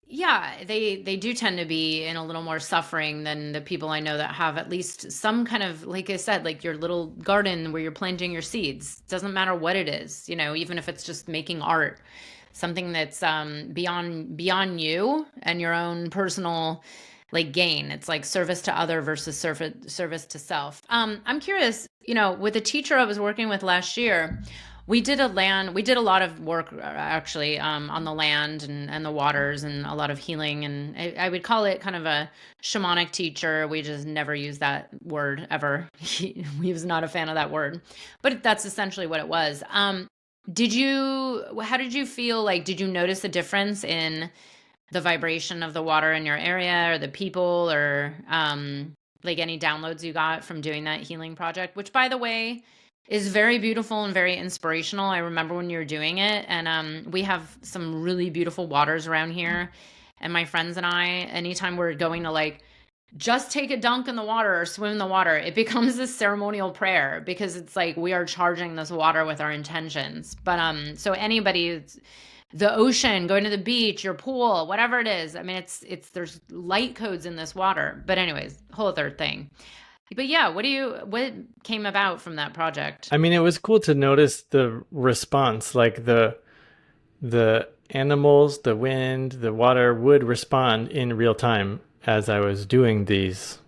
Yeah, they do tend to be in a little more suffering than the people I know that have at least some kind of, like I said, like your little garden where you're planting your seeds. Doesn't matter what it is, even if it's just making art, something that's beyond you and your own personal like gain. It's like service to other versus service to self. I'm curious, with the teacher I was working with last year, we did a lot of work actually on the land and the waters, and a lot of healing. And I would call it kind of a shamanic teacher. We just never used that word ever. He was not a fan of that word, but that's essentially what it was. How did you feel? Like, did you notice a difference in the vibration of the water in your area, or the people, or like any downloads you got from doing that healing project, which, by the way, is very beautiful and very inspirational. I remember when you were doing it, and we have some really beautiful waters around here. And my friends and I, anytime we're going to like just take a dunk in the water or swim in the water, it becomes this ceremonial prayer, because it's like we are charging this water with our intentions. But so anybody, the ocean, going to the beach, your pool, whatever it is, I mean, it's there's light codes in this water. But anyways, whole other thing. But yeah, what came about from that project? I mean, it was cool to notice the response, like the animals, the wind, the water would respond in real time as I was doing these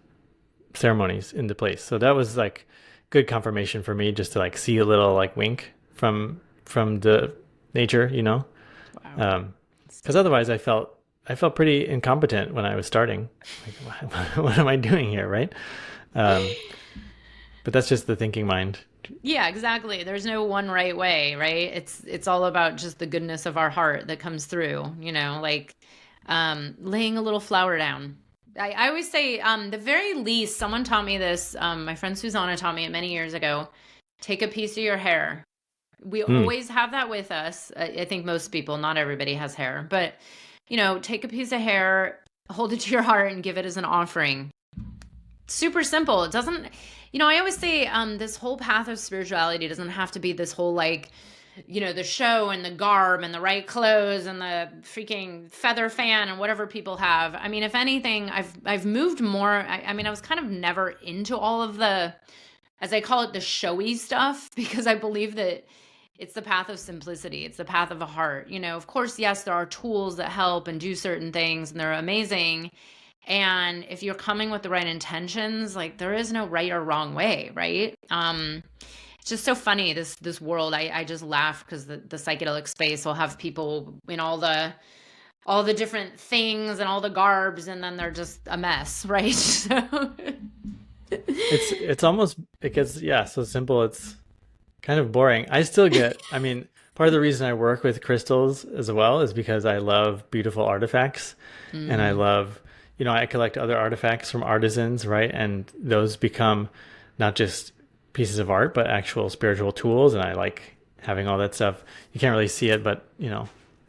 ceremonies in the place. So that was like good confirmation for me, just to like see a little like wink from the nature, Wow. Because otherwise I felt pretty incompetent when I was starting. Like, what am I doing here, right? But that's just the thinking mind. Yeah, exactly. There's no one right way, right? It's all about just the goodness of our heart that comes through, like laying a little flower down. I always say, the very least, someone taught me this, my friend Susanna taught me it many years ago, take a piece of your hair. We always have that with us. I think most people, not everybody has hair, but, take a piece of hair, hold it to your heart, and give it as an offering. Super simple. It doesn't, I always say this whole path of spirituality doesn't have to be this whole like, the show and the garb and the right clothes and the freaking feather fan and whatever people have. I mean, if anything, I've moved more. I mean, I was kind of never into all of the, as I call it, the showy stuff, because I believe that it's the path of simplicity. It's the path of a heart. Of course, yes, there are tools that help and do certain things, and they're amazing. And if you're coming with the right intentions, like there is no right or wrong way, right? It's just so funny, this world. I just laugh because the psychedelic space will have people in all the different things and all the garbs, and then they're just a mess, right? So it's almost, it gets so simple. It's kind of boring. I still get, I mean, part of the reason I work with crystals as well is because I love beautiful artifacts, and I love, I collect other artifacts from artisans, right? And those become not just pieces of art, but actual spiritual tools. And I like having all that stuff. You can't really see it, but,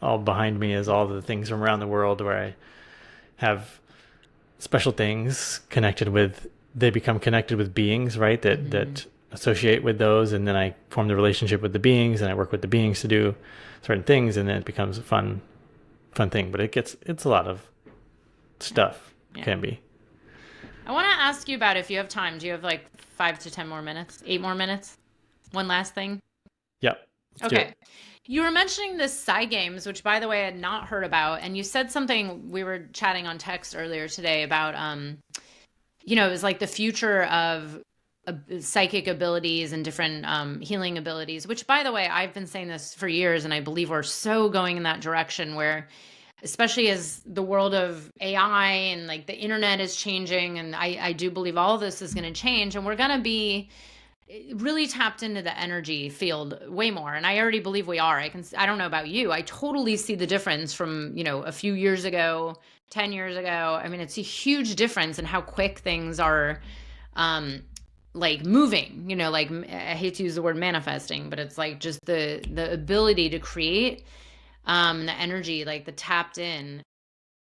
all behind me is all the things from around the world where I have special things they become connected with beings, right? That associate with those. And then I form the relationship with the beings, and I work with the beings to do certain things. And then it becomes a fun thing. But it's a lot of stuff Yeah. can be. I want to ask you about, if you have time, do you have like 5 to 10 more minutes? 8 more minutes? One last thing? Yep. Let's do Okay. it. You were mentioning this Psy Games, which by the way I had not heard about, and you said something, we were chatting on text earlier today about it was like the future of psychic abilities and different healing abilities, which by the way, I've been saying this for years, and I believe we're so going in that direction where, especially as the world of AI and like the internet is changing, and I do believe all of this is going to change, and we're going to be really tapped into the energy field way more. And I already believe we are. I don't know about you. I totally see the difference from, a few years ago, 10 years ago. I mean, it's a huge difference in how quick things are, like moving, like, I hate to use the word manifesting, but it's like just the ability to create, the energy, like the tapped in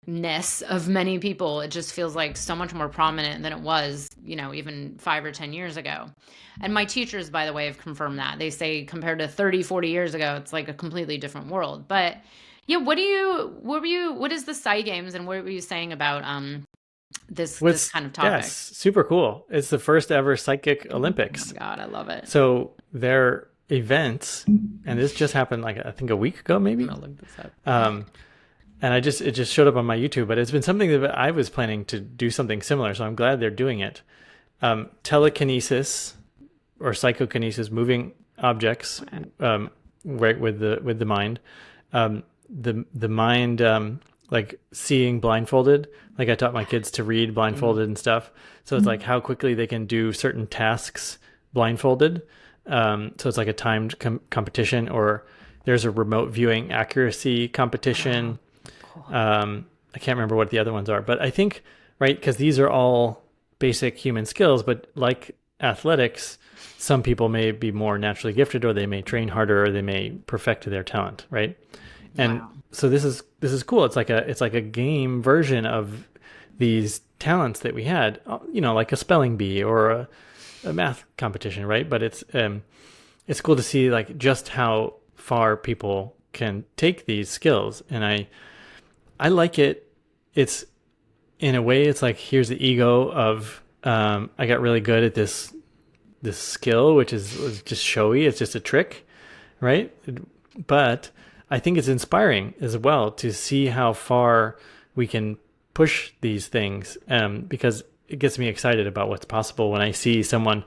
ness of many people. It just feels like so much more prominent than it was, even 5 or 10 years ago. And my teachers, by the way, have confirmed that. They say compared to 30, 40 years ago, it's like a completely different world. But yeah, what is the Psy Games, and what were you saying about this kind of topic? Yes, super cool. It's the first ever Psychic Olympics. Oh my God, I love it. So their events, and this just happened like I think a week ago, maybe. I'm gonna look this up. And it just showed up on my YouTube, but it's been something that I was planning to do something similar, so I'm glad they're doing it. Telekinesis or psychokinesis, moving objects, right, with the mind. The mind, like seeing blindfolded. Like I taught my kids to read blindfolded and stuff. So it's like how quickly they can do certain tasks blindfolded. So it's like a timed competition, or there's a remote viewing accuracy competition. Wow. I can't remember what the other ones are, but I think, right, because these are all basic human skills, but like athletics, some people may be more naturally gifted, or they may train harder, or they may perfect their talent, right? And so this is cool. It's like a game version of these talents that we had, like a spelling bee or a math competition, right? But it's cool to see like just how far people can take these skills, and I like it. It's, in a way, it's like, here's the ego of, I got really good at this skill, which is just showy. It's just a trick, right? But I think it's inspiring as well to see how far we can push these things, because it gets me excited about what's possible when I see someone,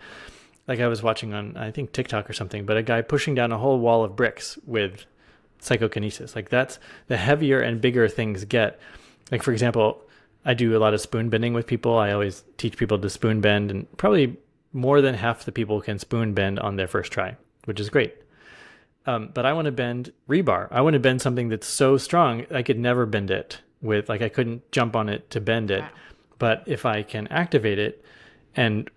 like I was watching on, I think, TikTok or something, but a guy pushing down a whole wall of bricks with psychokinesis. Like, that's the heavier and bigger things get. Like, for example, I do a lot of spoon bending with people. I always teach people to spoon bend, and probably more than half the people can spoon bend on their first try, which is great. But I want to bend rebar. I want to bend something that's so strong I could never bend it with, like, I couldn't jump on it to bend it. Wow. But if I can activate it and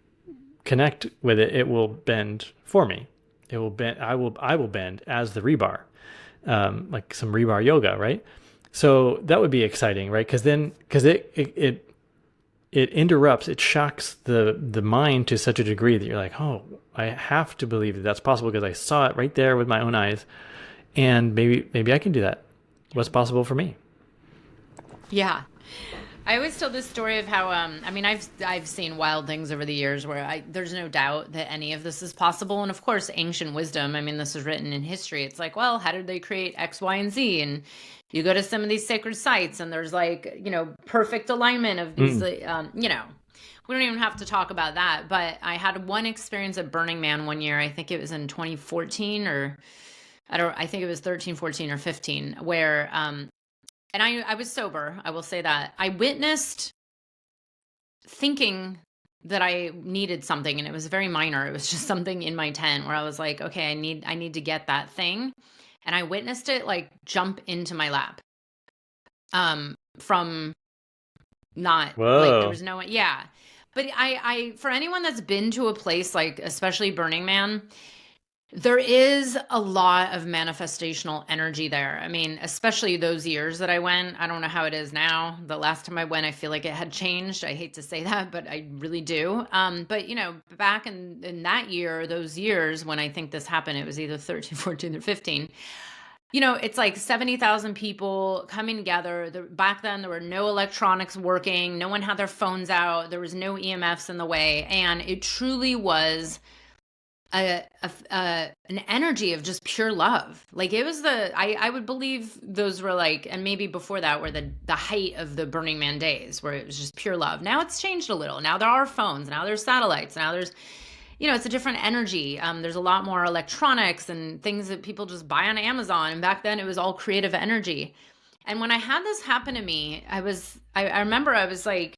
connect with it, it will bend for me. It will bend. I will bend as the rebar. Like some rebar yoga, right? So that would be exciting, right? Because it interrupts, it shocks the mind to such a degree that you're like, oh, I have to believe that that's possible because I saw it right there with my own eyes, and maybe I can do that. What's possible for me? Yeah. I always tell this story of how, I've seen wild things over the years where there's no doubt that any of this is possible. And of course, ancient wisdom, this is written in history. It's like, well, how did they create X, Y, and Z? And you go to some of these sacred sites and there's like, perfect alignment of these, we don't even have to talk about that. But I had one experience at Burning Man one year. I think it was in 2014 or I think it was 13, 14 or 15, where, and I was sober, I will say that. I witnessed thinking that I needed something, and it was very minor. It was just something in my tent where I was like, okay, I need to get that thing. And I witnessed it like jump into my lap. From not, like, there was no one. Yeah. But I for anyone that's been to a place like, especially Burning Man, there is a lot of manifestational energy there. Especially those years that I went. I don't know how it is now. The last time I went, I feel like it had changed. I hate to say that, but I really do. But back in that year, those years when I think this happened, it was either 13, 14, or 15. It's like 70,000 people coming together. Back then, there were no electronics working. No one had their phones out. There was no EMFs in the way. And it truly was an energy of just pure love. Like it was I would believe those were like, and maybe before that were the height of the Burning Man days where it was just pure love. Now it's changed a little. Now there are phones. Now there's satellites. Now there's, it's a different energy. There's a lot more electronics and things that people just buy on Amazon. And back then it was all creative energy. And when I had this happen to me, I remember I was like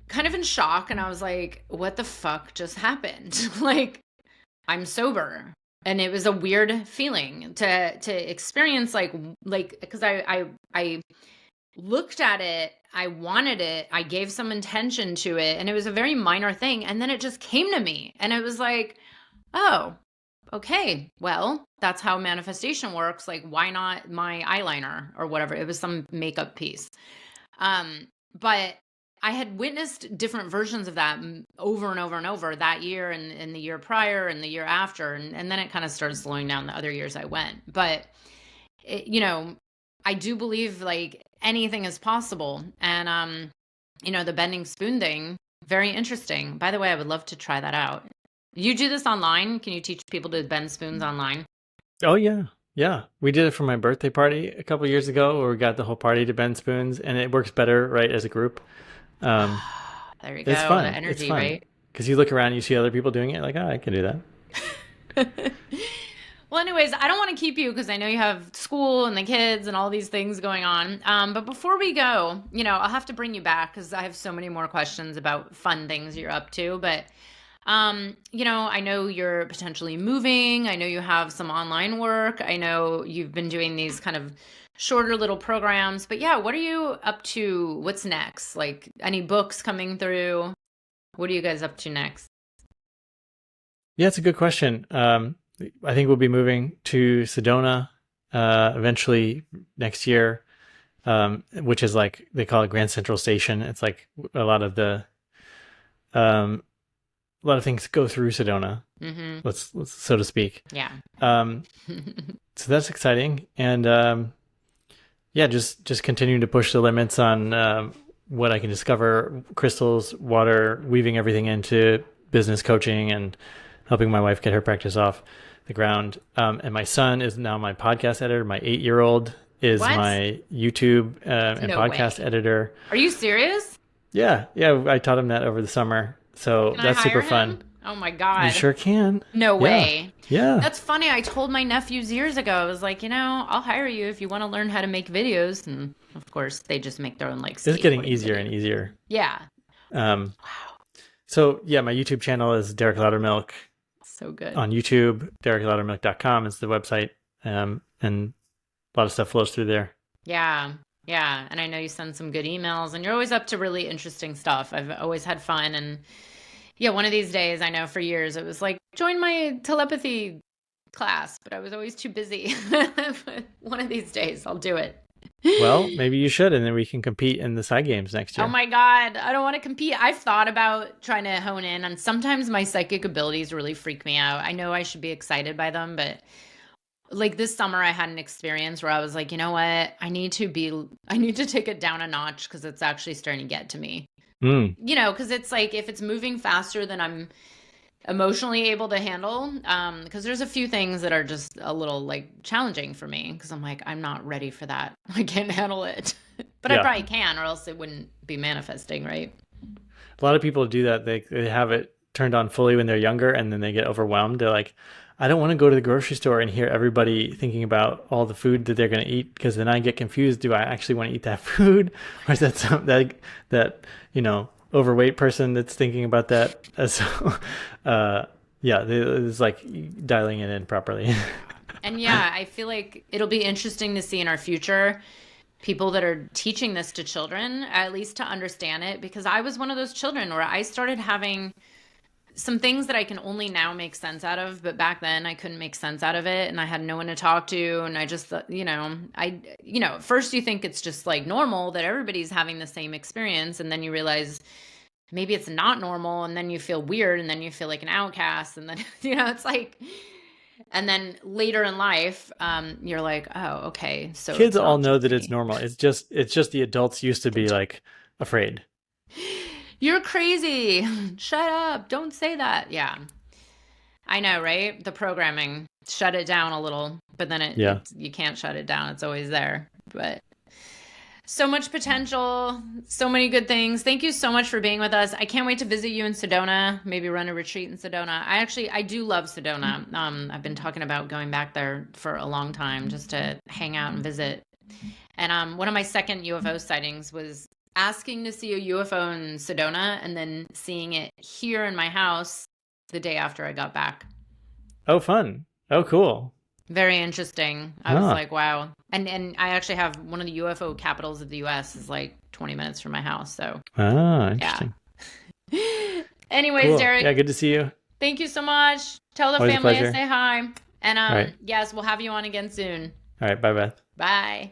kind of in shock, and I was like, what the fuck just happened? Like, I'm sober. And it was a weird feeling to experience, like, because I looked at it, I wanted it, I gave some intention to it, and it was a very minor thing. And then it just came to me, and it was like, oh, okay, well, that's how manifestation works. Like, why not my eyeliner or whatever? It was some makeup piece. But I had witnessed different versions of that over and over and over that year and the year prior and the year after. And then it kind of started slowing down the other years I went. But, I do believe like anything is possible. And, the bending spoon thing, very interesting. By the way, I would love to try that out. You do this online? Can you teach people to bend spoons online? Oh, yeah. Yeah. We did it for my birthday party a couple years ago where we got the whole party to bend spoons, and it works better, right, as a group. There you go. It's fun. The energy, it's fun. right? Because you look around and you see other people doing it, like, oh, I can do that. Well, anyways, I don't want to keep you because I know you have school and the kids and all these things going on. But before we go, I'll have to bring you back because I have so many more questions about fun things you're up to. But, I know you're potentially moving. I know you have some online work. I know you've been doing these kind of shorter little programs. But yeah, what are you up to? What's next? Like any books coming through? What are you guys up to next? Yeah, it's a good question. I think we'll be moving to Sedona eventually next year, which is like they call it Grand Central Station. It's like a lot of things go through Sedona, let's so to speak. Yeah. So that's exciting, and just continuing to push the limits on what I can discover: crystals, water, weaving everything into business coaching, and helping my wife get her practice off the ground. And my son is now my podcast editor. My 8-year-old is my YouTube and podcast editor. Are you serious? Yeah. I taught him that over the summer. So that's super fun. Oh my God. You sure can. No way. Yeah. That's funny. I told my nephews years ago, I was like, I'll hire you if you want to learn how to make videos. And of course, they just make their own It's getting easier and easier. Yeah. Wow. So yeah, my YouTube channel is Derek Loudermilk. So good. On YouTube, derekloudermilk.com is the website. And a lot of stuff flows through there. Yeah. Yeah. And I know you send some good emails, and you're always up to really interesting stuff. I've always had fun. And yeah, one of these days, I know for years, it was like, join my telepathy class, but I was always too busy. But one of these days, I'll do it. Well, maybe you should, and then we can compete in the side games next year. Oh my God, I don't want to compete. I've thought about trying to hone in, and sometimes my psychic abilities really freak me out. I know I should be excited by them, but like this summer I had an experience where I was like, you know what? I need to take it down a notch because it's actually starting to get to me. Because it's like if it's moving faster than I'm emotionally able to handle, because there's a few things that are just a little like challenging for me because I'm like, I'm not ready for that. I can't handle it. But I probably can, or else it wouldn't be manifesting, right? A lot of people do that. They have it turned on fully when they're younger, and then they get overwhelmed. They're like, I don't want to go to the grocery store and hear everybody thinking about all the food that they're going to eat, because then I get confused. Do I actually want to eat that food? Or is that that overweight person that's thinking about that? So, it's like dialing it in properly. And yeah, I feel like it'll be interesting to see in our future people that are teaching this to children, at least to understand it, because I was one of those children where I started having some things that I can only now make sense out of, but back then I couldn't make sense out of it, and I had no one to talk to, and I just, at first you think it's just like normal that everybody's having the same experience, and then you realize maybe it's not normal, and then you feel weird, and then you feel like an outcast, and then, it's like, And then later in life, you're like, oh, okay. So Kids it's all not know just that it's me. normal. It's just the adults used to be like afraid. You're crazy. Shut up. Don't say that. Yeah. I know, right? The programming, shut it down a little, but then Yeah. you can't shut it down. It's always there. But so much potential, so many good things. Thank you so much for being with us. I can't wait to visit you in Sedona, maybe run a retreat in Sedona. I do love Sedona. I've been talking about going back there for a long time just to hang out and visit. And one of my second UFO sightings was asking to see a UFO in Sedona and then seeing it here in my house the day after I got back. Oh, fun. Oh, cool. Very interesting. I was Ah. like, wow. And I actually have one of the UFO capitals of the US is like 20 minutes from my house. So Ah, yeah. interesting. Anyways, Cool. Derek, Yeah, good to see you. thank you so much. Tell the Always a family I pleasure. say hi. And All right. yes, we'll have you on again soon. All right. Bye, Beth. Bye.